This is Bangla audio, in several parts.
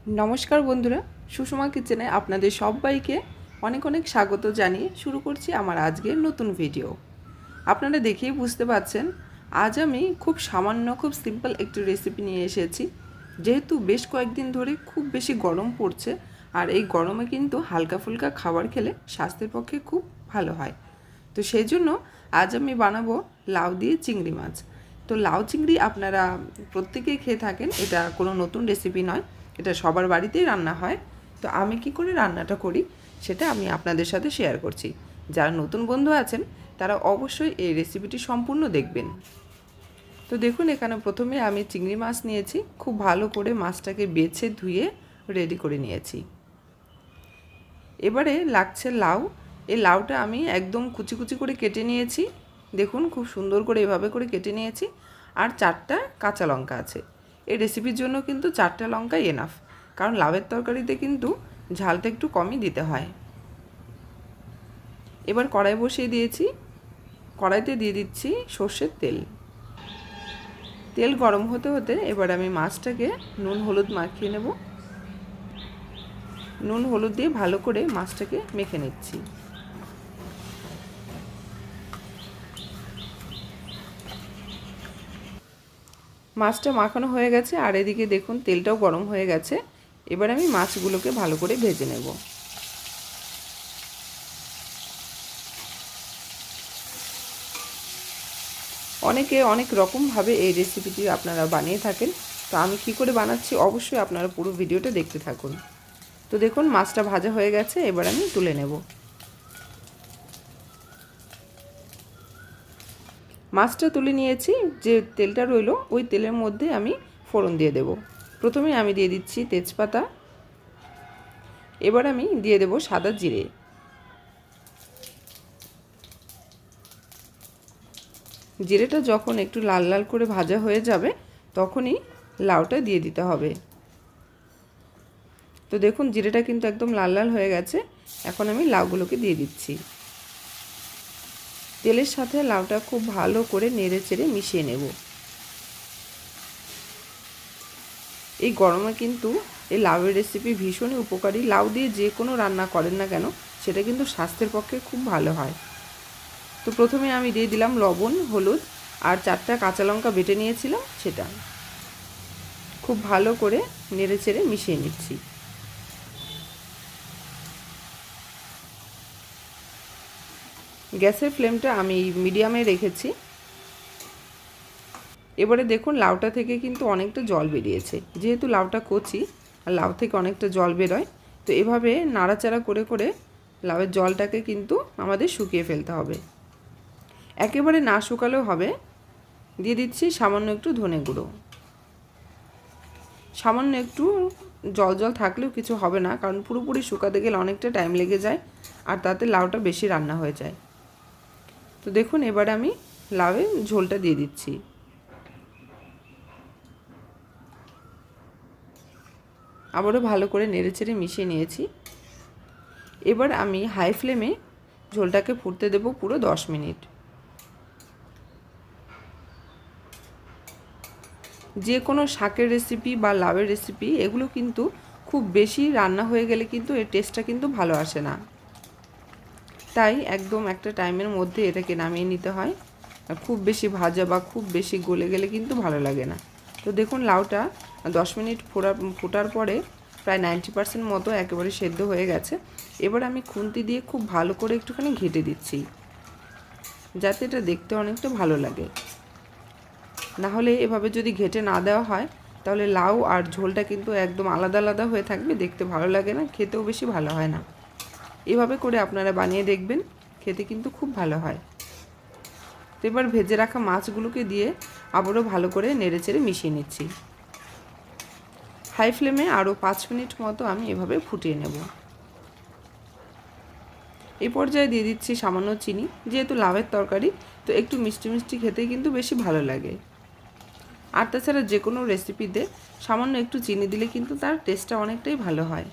नमस्कार बंधुरा सुषमा किचेने आपनादेर सबाइके अनेक अनेक स्वागत जानिए शुरू करछि आमार आजकेर नतून भिडियो। आपनारा देखिए बुझते पारछेन आज आमी खूब सामान्य खूब सिम्पल एकटी रेसिपि निये एसेछि। जेहेतु बेश कयेकदिन धरे खूब बेशी गरम पड़ছে और এই গরমে কিন্তু হালকা ফুলকা খাবার খেলে স্বাস্থ্যের পক্ষে খুব ভালো হয়। তো সেই জন্য আজ আমি বানাবো লাউ দিয়ে চিংড়ি মাছ। তো লাউ চিংড়ি আপনারা প্রত্যেকেই খেয়ে থাকেন, এটা কোনো নতুন রেসিপি নয়, এটা সবার বাড়িতেই রান্না হয়। তো আমি কি করে রান্নাটা করি সেটা আমি আপনাদের সাথে শেয়ার করছি। যারা নতুন বন্ধু আছেন তারা অবশ্যই এই রেসিপিটি সম্পূর্ণ দেখবেন। তো দেখুন এখানে প্রথমে আমি চিংড়ি মাছ নিয়েছি, খুব ভালো করে মাছটাকে বেছে ধুয়ে রেডি করে নিয়েছি। এবারে লাগছে লাউ। এই লাউটা আমি একদম কুচি কুচি করে কেটে নিয়েছি, দেখুন খুব সুন্দর করে এভাবে করে কেটে নিয়েছি। আর 4টা কাঁচা লঙ্কা আছে। এই রেসিপির জন্য কিন্তু 4টা লঙ্কাই এনাফ, কারণ লাউয়ের তরকারিতে কিন্তু ঝালটা একটু কমই দিতে হয়। এবার কড়াই বসিয়ে দিয়েছি, কড়াইতে দিয়ে দিচ্ছি সর্ষের তেল। তেল গরম হতে হতে এবার আমি মাছটাকে নুন হলুদ মাখিয়ে নেব। নুন হলুদ দিয়ে ভালো করে মাছটাকে মেখে নিচ্ছি। মাছটা মাখানো হয়ে গেছে আর এদিকে দেখুন তেলটাও গরম হয়ে গেছে। এবার আমি মাছগুলোকে ভালো করে ভেজে নেব। অনেকে অনেক রকমভাবে এই রেসিপিটি আপনারা বানিয়ে থাকেন, তো আমি কি করে বানাচ্ছি অবশ্যই আপনারা পুরো ভিডিওটা দেখতে থাকুন। তো দেখুন মাছটা ভাজা হয়ে গেছে, এবার আমি তুলে নেব। মাছটা তুলে নিয়েছি, যে তেলটা রইলো ওই তেলের মধ্যে আমি ফোড়ন দিয়ে দেব। প্রথমে আমি দিয়ে দিচ্ছি তেজপাতা, এবার আমি দিয়ে দেব সাদা জিরে। জিরেটা যখন একটু লাল লাল করে ভাজা হয়ে যাবে তখনই লাউটা দিয়ে দিতে হবে। তো দেখুন জিরেটা কিন্তু একদম লাল লাল হয়ে গেছে, এখন আমি লাউগুলোকে দিয়ে দিচ্ছি। তেলের সাথে লাউটা খুব ভালো করে নেড়ে চেড়ে মিশিয়ে নেব। এই গরমে কিন্তু এই লাউয়ের রেসিপি ভীষণই উপকারী। লাউ দিয়ে যে কোনো রান্না করেন না কেন সেটা কিন্তু স্বাস্থ্যের পক্ষে খুব ভালো হয়। তো প্রথমে আমি দিয়ে দিলাম লবণ, হলুদ আর 4টা কাঁচা লঙ্কা বেটে নিয়েছিলাম সেটা। খুব ভালো করে নেড়ে চেড়ে মিশিয়ে নিচ্ছি। গ্যাসের ফ্লেমটা আমি মিডিয়ামে রেখেছি। এবারে দেখুন লাউটা থেকে কিন্তু অনেকটা জল বেরিয়েছে, যেহেতু লাউটা কচি আর লাউ থেকে অনেকটা জল বেরোয়। তো এভাবে নাড়াচাড়া করে করে লাউয়ের জলটাকে কিন্তু আমাদের শুকিয়ে ফেলতে হবে। একেবারে না শুকালেও হবে। দিয়ে দিচ্ছি সামান্য একটু ধনে গুঁড়ো। সামান্য একটু জল জল থাকলেও কিছু হবে না, কারণ পুরোপুরি শুকাতে গেলে অনেকটা টাইম লেগে যায় আর তাতে লাউটা বেশি রান্না হয়ে যায়। তো দেখুন এবার আমি লাউয়ের ঝোলটা দিয়ে দিচ্ছি। আবারও ভালো করে নেড়েচেড়ে মিশিয়ে নিয়েছি। এবার আমি হাই ফ্লেমে ঝোলটাকে ফুটতে দেব পুরো 10 মিনিট। যে কোনো শাকের রেসিপি বা লাউয়ের রেসিপি এগুলো কিন্তু খুব বেশি রান্না হয়ে গেলে কিন্তু এর টেস্টটা কিন্তু ভালো আসে না, তাই একদম একটা টাইমের মধ্যে এটাকে নামিয়ে নিতে হয়। আর খুব বেশি ভাজা বা খুব বেশি গলে গেলে কিন্তু ভালো লাগে না। তো দেখুন লাউটা 10 মিনিট ফোটার পরে প্রায় 90% মতো একেবারে সেদ্ধ হয়ে গেছে। এবার আমি খুন্তি দিয়ে খুব ভালো করে একটুখানি ঘেঁটে দিচ্ছি, যাতে এটা দেখতে অনেকটা ভালো লাগে। না হলে এভাবে যদি ঘেঁটে না দেওয়া হয় তাহলে লাউ আর ঝোলটা কিন্তু একদম আলাদা আলাদা হয়ে থাকবে, দেখতে ভালো লাগে না, খেতেও বেশি ভালো হয় না। এভাবে করে আপনারা বানিয়ে দেখবেন, খেতে কিন্তু খুব ভালো হয়। তো এবার ভেজে রাখা মাছগুলোকে দিয়ে আবারও ভালো করে নেড়েচেড়ে মিশিয়ে নিচ্ছি। হাই ফ্লেমে আরও 5 মিনিট মতো আমি এভাবে ফুটিয়ে নেব। এই পর্যায়ে দিয়ে দিচ্ছি সামান্য চিনি, যেহেতু লাউয়ের তরকারি তো একটু মিষ্টি মিষ্টি খেতে কিন্তু বেশি ভালো লাগে। আর তাছাড়া যে কোনো রেসিপিতে সামান্য একটু চিনি দিলে কিন্তু তার টেস্টটা অনেকটাই ভালো হয়।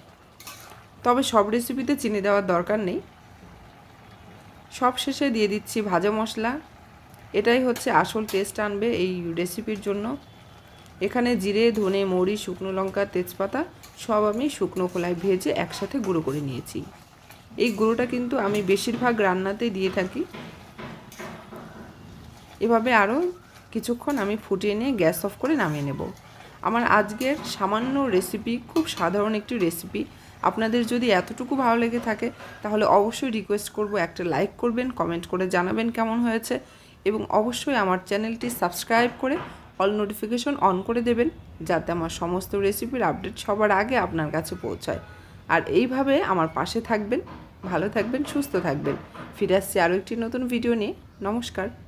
তবে সব রেসিপিতে চিনি দেওয়ার দরকার নেই। সব শেষে দিয়ে দিচ্ছি ভাজা মশলা, এটাই হচ্ছে আসল টেস্ট আনবে এই রেসিপির জন্য। এখানে জিরে, ধনে, মৌরি, শুকনো লঙ্কা, তেজপাতা সব আমি শুকনো খোলায় ভেজে একসাথে গুঁড়ো করে নিয়েছি। এই গুঁড়োটা কিন্তু আমি বেশিরভাগ রান্নাতেই দিয়ে থাকি। এভাবে আরও কিছুক্ষণ আমি ফুটিয়ে নিয়ে গ্যাস অফ করে নামিয়ে নেব। আমার আজকের সামান্য রেসিপি খুব সাধারণ একটি রেসিপি। আপনাদের যদি এতটুকু ভালো লেগে থাকে তাহলে অবশ্যই রিকোয়েস্ট করব একটা লাইক করবেন, কমেন্ট করে জানাবেন কেমন হয়েছে, এবং অবশ্যই আমার চ্যানেলটি সাবস্ক্রাইব করে অল নোটিফিকেশন অন করে দেবেন, যাতে আমার সমস্ত রেসিপির আপডেট সবার আগে আপনার কাছে পৌঁছায়। আর এইভাবে আমার পাশে থাকবেন, ভালো থাকবেন, সুস্থ থাকবেন। ফিরে আসছি আরও একটি নতুন ভিডিও নিয়ে। নমস্কার।